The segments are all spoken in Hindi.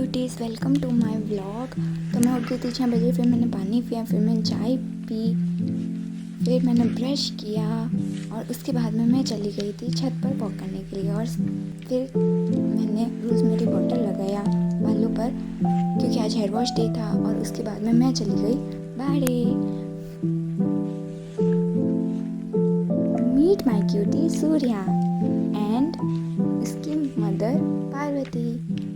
Cuties, welcome to my vlog. तो मैं उठ गई थी 6 बजे, फिर मैंने पानी पिया, फिर मैंने चाय पी, फिर मैंने ब्रश किया और उसके बाद में मैं चली गई थी छत पर वॉक करने के लिए। और फिर मैंने रोज़मेरी वाटर लगाया बालों पर क्योंकि आज हेयर वॉश डे था। और उसके बाद में मैं चली गई बाहर। Meet my cutie Surya and उसकी मदर पार्वती।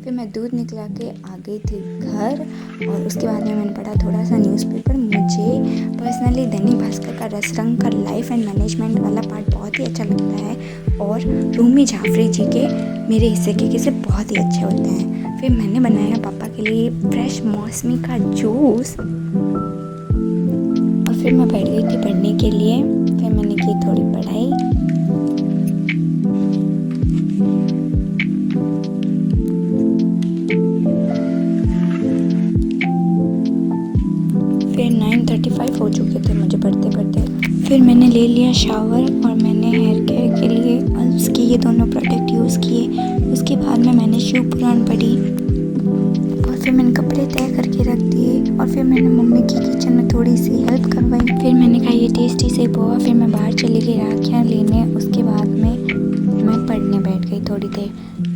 फिर मैं दूध निकला के आ गई थी घर और उसके बाद में मैंने पढ़ा थोड़ा सा न्यूज़पेपर। मुझे पर्सनली दैनिक भास्कर का रसरंग का लाइफ एंड मैनेजमेंट वाला पार्ट बहुत ही अच्छा लगता है और रूमी जाफरी जी के मेरे हिस्से के किस्से बहुत ही अच्छे होते हैं। फिर मैंने बनाया पापा के लिए फ्रेश मौसमी का जूस और फिर मैं बैठ गई थी पढ़ने के लिए। फिर मैंने की थोड़ी पढ़ाई। फिर 9:35 हो चुके थे मुझे पढ़ते पढ़ते। फिर मैंने ले लिया शावर और मैंने हेयर केयर के लिए उसके ये दोनों प्रोडक्ट यूज़ किए। उसके बाद में मैंने शिव पुराण पढ़ी और फिर मैंने कपड़े तय करके रख दिए और फिर मैंने मम्मी की किचन में थोड़ी सी हेल्प करवाई। फिर मैंने कहा ये टेस्टी से पोहा। फिर मैं बाहर चली गई राखियाँ लेने। उसके बाद में मैं पढ़ने बैठ गई थोड़ी देर।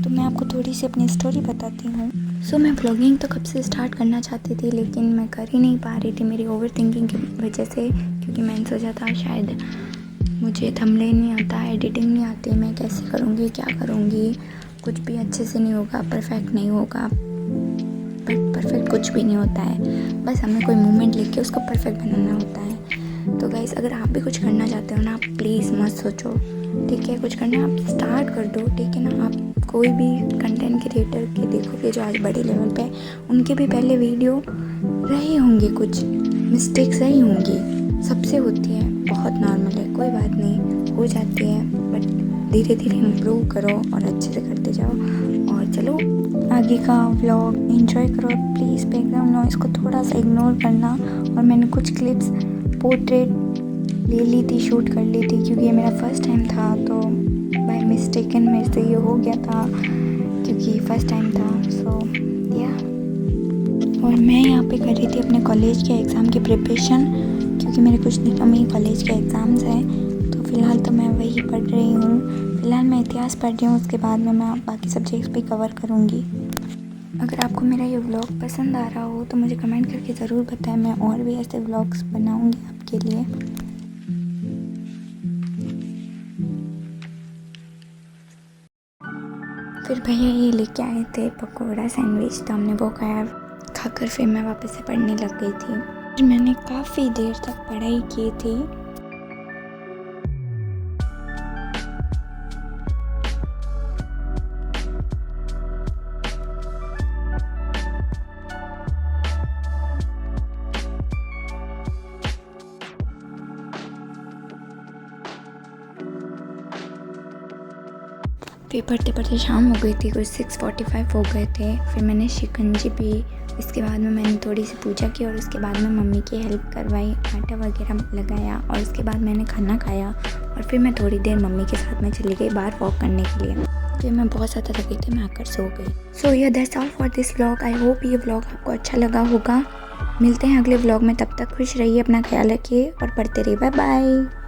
तो मैं आपको थोड़ी सी अपनी स्टोरी बताती हूँ। मैं ब्लॉगिंग तो कब से स्टार्ट करना चाहती थी लेकिन मैं कर ही नहीं पा रही थी मेरी ओवर थिंकिंग की वजह से, क्योंकि मैंने सोचा था शायद मुझे थंबनेल नहीं आता, एडिटिंग नहीं आती, मैं कैसे करूँगी, क्या करूँगी, कुछ भी अच्छे से नहीं होगा, परफेक्ट नहीं होगा। बट परफेक्ट कुछ भी नहीं होता है, बस हमें कोई मोमेंट लेके उसको परफेक्ट बनाना होता है। तो गाइस, अगर आप भी कुछ करना चाहते हो ना, आप प्लीज़ मत सोचो, ठीक है? कुछ करना आप स्टार्ट कर दो, ठीक है ना? आप कोई भी कंटेंट क्रिएटर के देखोगे जो आज बड़े लेवल पे है, उनके भी पहले वीडियो रहे होंगे, कुछ मिस्टेक्स रही होंगी, सबसे होती है, बहुत नॉर्मल है, कोई बात नहीं, हो जाती है। बट धीरे धीरे इम्प्रूव करो और अच्छे से करते जाओ। और चलो आगे का व्लॉग एंजॉय करो। प्लीज़ बैकग्राउंड नॉइज़ को थोड़ा सा इग्नोर करना। और मैंने कुछ क्लिप्स पोर्ट्रेट ले ली थी, शूट कर ली थी, क्योंकि ये मेरा फर्स्ट टाइम था। तो बाय मिस्टेकन मेरे से ये हो गया था क्योंकि फर्स्ट टाइम था। या और मैं यहाँ पे कर रही थी अपने कॉलेज के एग्ज़ाम की प्रिपरेशन, क्योंकि मेरे कुछ दिनों में ही कॉलेज के एग्ज़ाम्स हैं। तो फ़िलहाल तो मैं वही पढ़ रही हूँ। फ़िलहाल मैं इतिहास पढ़ रही हूँ, उसके बाद में मैं बाकी सब्जेक्ट्स भी कवर करूँगी। अगर आपको मेरा ये व्लॉग पसंद आ रहा हो तो मुझे कमेंट करके ज़रूर बताएं, मैं और भी ऐसे व्लॉग्स बनाऊँगी आपके लिए। फिर भैया ये लेके आए थे पकौड़ा सैंडविच, तो हमने वो खाकर फिर मैं वापस से पढ़ने लग गई थी। फिर मैंने काफ़ी देर तक पढ़ाई की थी। फिर पढ़ते पढ़ते शाम हो गई थी, कुछ 6:45 हो गए थे। फिर मैंने शिकंजी पी। इसके बाद में मैंने थोड़ी सी पूजा की और उसके बाद में मम्मी की हेल्प करवाई, आटा वगैरह लगाया और उसके बाद मैंने खाना खाया। और फिर मैं थोड़ी देर मम्मी के साथ में चली गई बाहर वॉक करने के लिए। फिर मैं बहुत ज़्यादा थकी थी, मैं आकर सो गई। That's all for this vlog. I hope ये व्लॉग आपको अच्छा लगा होगा। मिलते हैं अगले व्लॉग में, तब तक खुश रहिए, अपना ख्याल रखिए और पढ़ते रहिए। Bye bye.